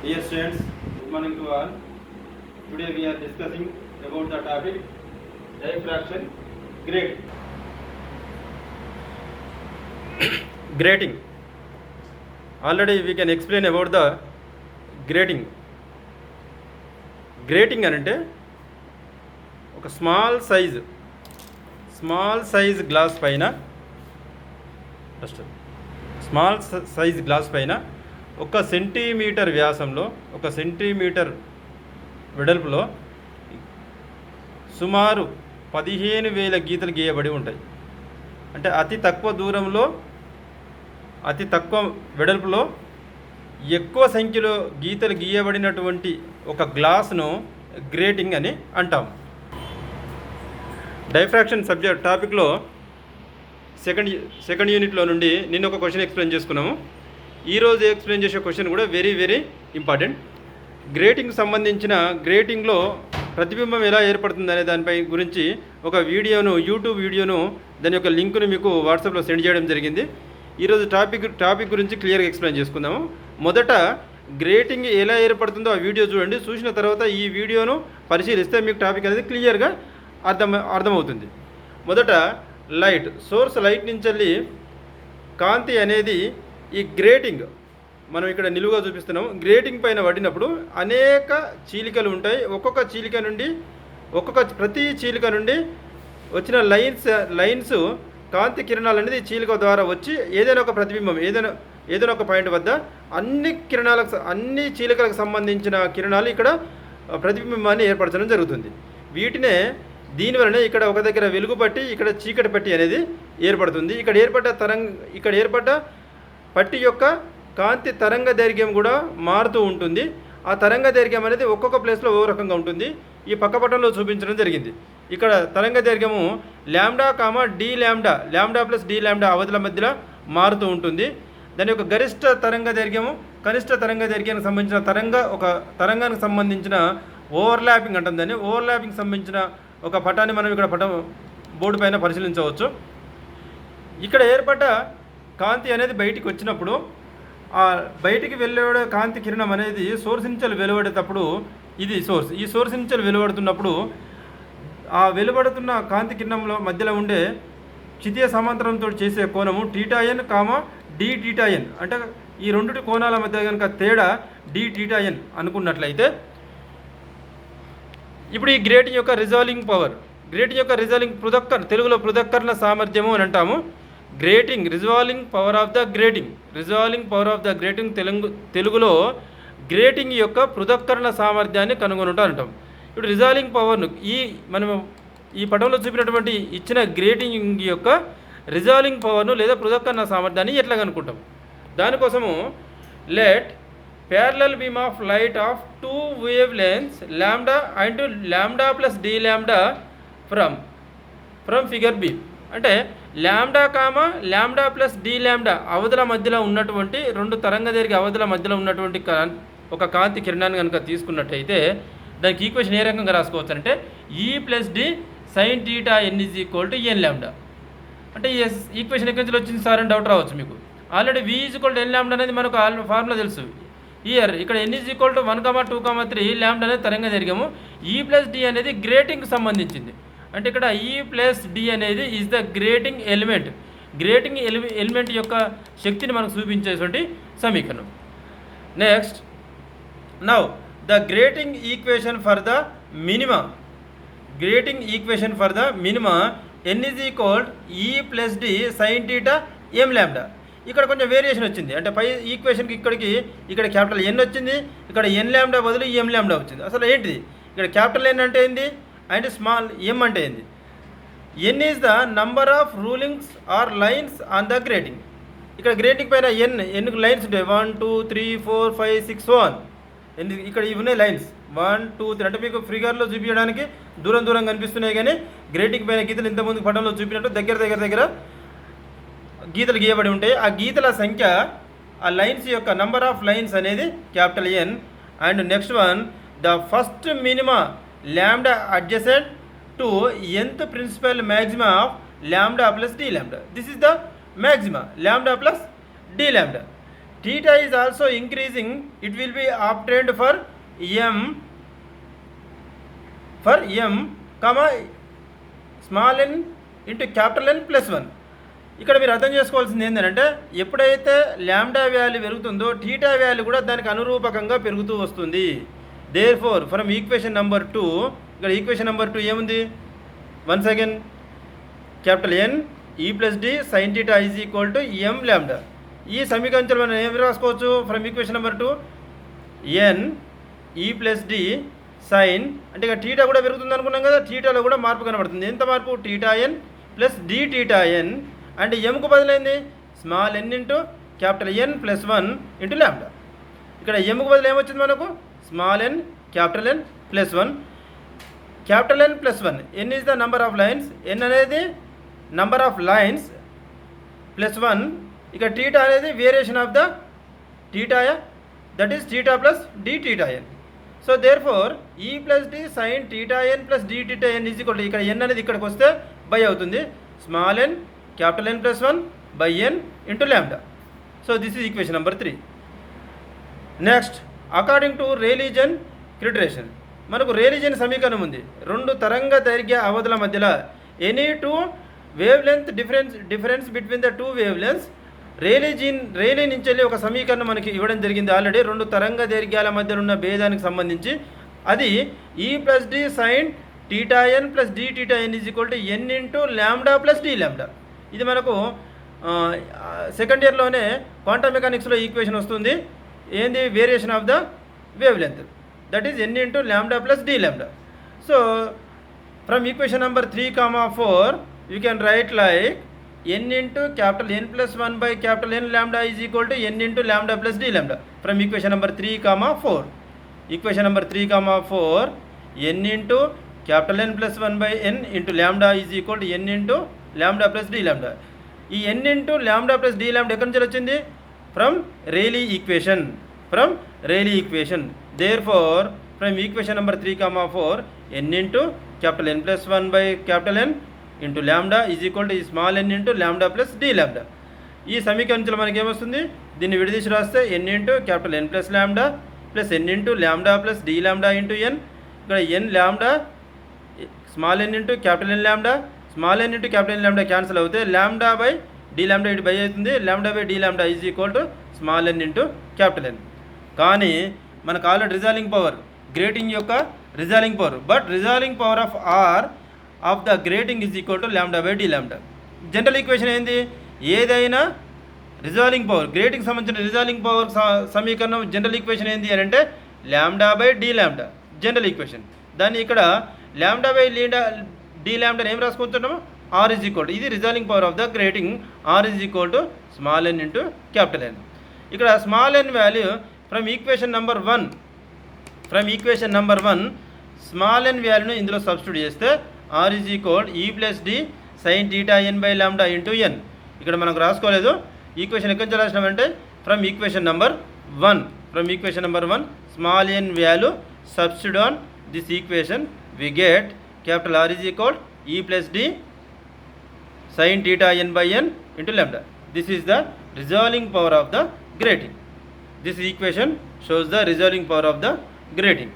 Dear students, good morning to all. Today we are discussing about the topic diffraction grating. Grating. Already we can explain about the grating. Grating అంటే ఒక small size glass పైన small size glass పైన 1 centimetre వ్యాసంలో 1 centimetre వెడల్పులో సుమారు 15,000 గీతలు గీయబడి ఉంటాయి. అంటే అతి తక్కువ దూరంలో అతి తక్కువ వెడల్పులో ఎక్కువ సంఖ్యలో గీతలు గీయబడినటువంటి ఒక గ్లాస్ను గ్రేటింగ్ అని అంటాం. డైఫ్రాక్షన్ సబ్జెక్ట్ టాపిక్లో సెకండ్ యూనిట్లో నుండి నిన్న ఒక క్వశ్చన్ ఎక్స్ప్లెయిన్ చేసుకున్నాము. ఈరోజు ఎక్స్ప్లెయిన్ చేసే క్వశ్చన్ కూడా వెరీ ఇంపార్టెంట్. గ్రేటింగ్కి సంబంధించిన గ్రేటింగ్లో ప్రతిబింబం ఎలా ఏర్పడుతుంది అనే దానిపై గురించి ఒక యూట్యూబ్ వీడియోను దాని యొక్క లింకును మీకు వాట్సాప్లో సెండ్ చేయడం జరిగింది. ఈరోజు టాపిక్ గురించి క్లియర్గా ఎక్స్ప్లెయిన్ చేసుకుందాము. మొదట గ్రేటింగ్ ఎలా ఏర్పడుతుందో ఆ వీడియో చూడండి. చూసిన తర్వాత ఈ వీడియోను పరిశీలిస్తే మీకు టాపిక్ అనేది క్లియర్గా అర్థమవుతుంది. మొదట లైట్ సోర్స్ లైట్ నుంచి వెళ్ళి కాంతి అనేది ఈ గ్రేటింగ్ మనం ఇక్కడ నిలువుగా చూపిస్తున్నాము. గ్రేటింగ్ పైన పడినప్పుడు అనేక చీలికలు ఉంటాయి. ప్రతి చీలిక నుండి వచ్చిన లైన్స్ కాంతి కిరణాలు అనేది చీలిక ద్వారా వచ్చి ఏదైనా ఒక ప్రతిబింబం ఏదైనా ఒక పాయింట్ వద్ద అన్ని చీలికలకు సంబంధించిన కిరణాలు ఇక్కడ ప్రతిబింబాన్ని ఏర్పరచడం జరుగుతుంది. దీనివలన ఇక్కడ ఒక దగ్గర వెలుగు పట్టి ఇక్కడ చీకటి పట్టి అనేది ఏర్పడుతుంది. ఇక్కడ ఏర్పడ్డ పట్టి యొక్క కాంతి తరంగ దైర్ఘ్యం కూడా మారుతూ ఉంటుంది. ఆ తరంగ దైర్ఘ్యం అనేది ఒక్కొక్క ప్లేస్లో ఓ రకంగా ఉంటుంది. ఈ పక్కపటంలో చూపించడం జరిగింది. ఇక్కడ తరంగ దైర్ఘ్యము ల్యాండా డి ల్యాండా ప్లస్ డి ల్యాండా అవధుల మధ్యలో మారుతూ ఉంటుంది. దాని యొక్క గరిష్ట తరంగ దైర్ఘ్యము కనిష్ట తరంగ దైర్ఘ్యానికి సంబంధించిన తరంగానికి సంబంధించిన ఓవర్లాపింగ్ అంటుంది. దాన్ని ఓవర్లాపింగ్ సంబంధించిన ఒక పటాన్ని మనం ఇక్కడ బోర్డు పైన పరిశీలించవచ్చు. ఇక్కడ ఏర్పడ్డ కాంతి అనేది బయటికి వచ్చినప్పుడు ఆ బయటికి వెలువడే కాంతి కిరణం అనేది సోర్స్ నుంచి వెలువడేటప్పుడు ఇది సోర్స్. ఈ సోర్స్ నుంచి వెలువడుతున్నప్పుడు ఆ వెలువడుతున్న కాంతి కిరణంలో మధ్యలో ఉండే క్షితీయ సమాంతరంతో చేసే కోణము θn, dθn. అంటే ఈ రెండుటి కోణాల మధ్య కనుక తేడా dθn అనుకున్నట్లయితే ఇప్పుడు ఈ గ్రేటింగ్ యొక్క రిజాల్వింగ్ పవర్ తెలుగులో పృథక్కరణ సామర్థ్యము అని అంటాము. Resolving power of the grating తెలుగులో గ్రేటింగ్ యొక్క పృథక్కరణ సామర్థ్యాన్ని కనుగొనుట అంటాం. ఇప్పుడు రిజాల్వింగ్ పవర్ను మనము ఈ పటంలో చూపినటువంటి ఇచ్చిన గ్రేటింగ్ యొక్క రిజాల్వింగ్ పవర్ను లేదా పృథక్కరణ సామర్థ్యాన్ని ఎట్లా కనుక్కుంటాం? దానికోసము let parallel beam of light of two wavelengths lambda into lambda plus d lambda from figure B. అంటే లాంబ్డా ప్లస్ డి ల్యాండా అవధుల మధ్యలో ఉన్నటువంటి రెండు తరంగ దైర్ఘ్య అవధుల మధ్యలో ఉన్నటువంటి ఒక కాంతి కిరణాన్ని కనుక తీసుకున్నట్టయితే దానికి ఈక్వేషన్ ఏ రకంగా రాసుకోవచ్చు అంటే E plus D sine theta N is equal to N lambda. అంటే ఈ ఈక్వేషన్ ఎక్కడి నుంచి వచ్చింది సార్ అని డౌట్ రావచ్చు మీకు. Already V is equal to N lambda అనేది మనకు ఫార్ములా తెలుసు. ఇక్కడ n ఈజ్ ఈక్వల్ టు 1, 2, 3 ల్యాండా అనేది తరంగ దైర్ఘ్యము. E ప్లస్ డి అనేది గ్రేటింగ్కి సంబంధించింది. అంటే ఇక్కడ E ప్లస్ డి అనేది ఈజ్ ద గ్రేటింగ్ ఎలిమెంట్ యొక్క శక్తిని మనకు చూపించేటువంటి సమీకరణం. Next now the grating equation for the minima n is equal E plus D sine theta M lambda. ఇక్కడ కొంచెం వేరియేషన్ వచ్చింది. అంటే పై ఈక్వేషన్కి ఇక్కడ క్యాపిటల్ N వచ్చింది, ఇక్కడ ఎన్ ల్యాండా బదులు ఎం ల్యాండా వచ్చింది. అసలు ఏంటిది? ఇక్కడ క్యాపిటల్ N అంటే ఏంది అండ్ స్మాల్ m అంటే ఏంది? N is the number of rulings or lines on the grating. ఇక్కడ గ్రేటింగ్ పైన ఎన్ లైన్స్ ఉంటాయి. 1, 2, 3, 4, 5, 6 so on. ఇక్కడ ఇవి ఉన్నాయి లైన్స్ 1, 2, 3. అంటే మీకు ఫిగర్లో చూపించడానికి దూరం కనిపిస్తున్నాయి, కానీ గ్రేటింగ్ పైన గీతలు ఇంతకుముందు పటంలో చూపినట్టు దగ్గర గీతలు గీయబడి ఉంటాయి. ఆ గీతల సంఖ్య, ఆ లైన్స్ యొక్క నంబర్ ఆఫ్ లైన్స్ అనేది capital N. And next one the first minima lambda adjacent to nth principal maxima of lambda plus d lambda. This is the maxima lambda plus d lambda. theta is also increasing, it will be obtained for m comma small n into capital N plus 1. ఇక్కడ మీరు అర్థం చేసుకోవాల్సింది ఏంటంటే ఎప్పుడైతే ల్యాండా value పెరుగుతుందో theta value కూడా దానికి అనురూపకంగా పెరుగుతూ వస్తుంది. Therefore from equation number 2, ఇక్కడ ఈక్వేషన్ నెంబర్ 2 ఏముంది? Once again capital N E plus D sine theta is equal to m lambda. ఈ సమీకరణంలో మనం ఏమి రాసుకోవచ్చు? From equation number 2 N E plus D sine, అంటే ఇక థీటా కూడా పెరుగుతుంది అనుకున్నాం కదా, థీటాలో కూడా మార్పు కనబడుతుంది. ఎంత మార్పు? థీటా ఎన్ ప్లస్ డి థీటా ఎన్, అంటే ఎంకు బదులైంది స్మాల్ ఎన్ ఇంటూ క్యాపిటల్ ఎన్ ప్లస్ 1 ఇంటూ ల్యాండా. ఇక్కడ ఎంకు బదులు ఏమొచ్చింది మనకు? Small N capital N plus 1. Capital N plus 1, N is the number of lines, N అనేది నంబర్ ఆఫ్ లైన్స్ ప్లస్ 1. ఇక థీటా అనేది variation of the theta, that is theta plus D theta N. So therefore E plus D sine theta N plus D theta n is equal to, ఇక్కడ n అనేది ఇక్కడికి వస్తే by అవుతుంది, small N capital N plus 1 by N into lambda. So this is equation number 3. Next according to Rayleigh's criterion, మనకు Rayleigh's సమీకరణం ఉంది. రెండు తరంగ దైర్ఘ్య అవధుల మధ్యలో any two wavelength difference between the two wavelengths, Rayleigh నుంచి వెళ్ళి ఒక సమీకరణం మనకి ఇవ్వడం జరిగింది ఆల్రెడీ. రెండు తరంగ దీర్ఘాల మధ్య ఉన్న భేదానికి సంబంధించి అది e plus D sine theta N plus D theta n is equal to n into lambda plus d lambda. ఇది మనకు సెకండ్ ఇయర్లోనే క్వాంటమ్ మెకానిక్స్లో ఈక్వేషన్ వస్తుంది. ఏంది? Variation of the wavelength, that is n into lambda plus d lambda. So from equation number 3, 4 you can write like n into capital N plus 1 by capital N lambda is equal to n into lambda plus d lambda from equation number 3, 4. Equation number 3, 4 n into capital N plus 1 by n into lambda is equal to n into lambda plus d lambda. ఈ n into lambda plus d lambda ఎక్కడి నుంచి వచ్చింది? From Rayleigh equation, from Rayleigh equation. Therefore from equation number 3, 4 n into capital N plus 1 by capital N into lambda is equal to ఈ small ఎన్ into lambda plus d lambda. ఈ సమీకరణంలో మనకి ఏమొస్తుంది? దీన్ని విడదీసి రాస్తే ఎన్ ఇంటూ క్యాపిటల్ ఎన్ plus lambda plus n into lambda plus d lambda into n. ఇక్కడ n lambda small ఎన్ into capital n lambda, small ఎన్ into capital n lambda cancel అవుతాయి, ల్యాండా బై డి ల్యాండా ఇటు బై అవుతుంది, lambda by D lambda is equal to small N into capital N. కానీ మనకు already resolving power, grating యొక్క resolving power, but resolving power of R of the grating is equal to lambda by D lambda. General equation ఏంది? ఏదైనా resolving power, grating సంబంధించిన resolving power సమీకరణం general equation ఏంది అని అంటే lambda by D lambda general equation. దాన్ని ఇక్కడ lambda by D lambda ఏం రాసుకుంటున్నాము? ఆర్ ఈజ్ ఈక్వల్ టు, ఇది resolving power of the grating, R is equal to small N into capital n. ఇక్కడ small n value from equation number 1 small n వాల్యూను ఇందులో substitute చేస్తే R is equal e plus D sine theta N by lambda into n. ఇక్కడ మనకు రాసుకోలేదు, equation ఎక్కడి నుంచి రాసినామంటే from equation number 1 small n value substitute on this equation we get capital R is equal e plus D sine theta N by N into lambda. This is the resolving power of the grating. This equation shows the resolving power of the grating.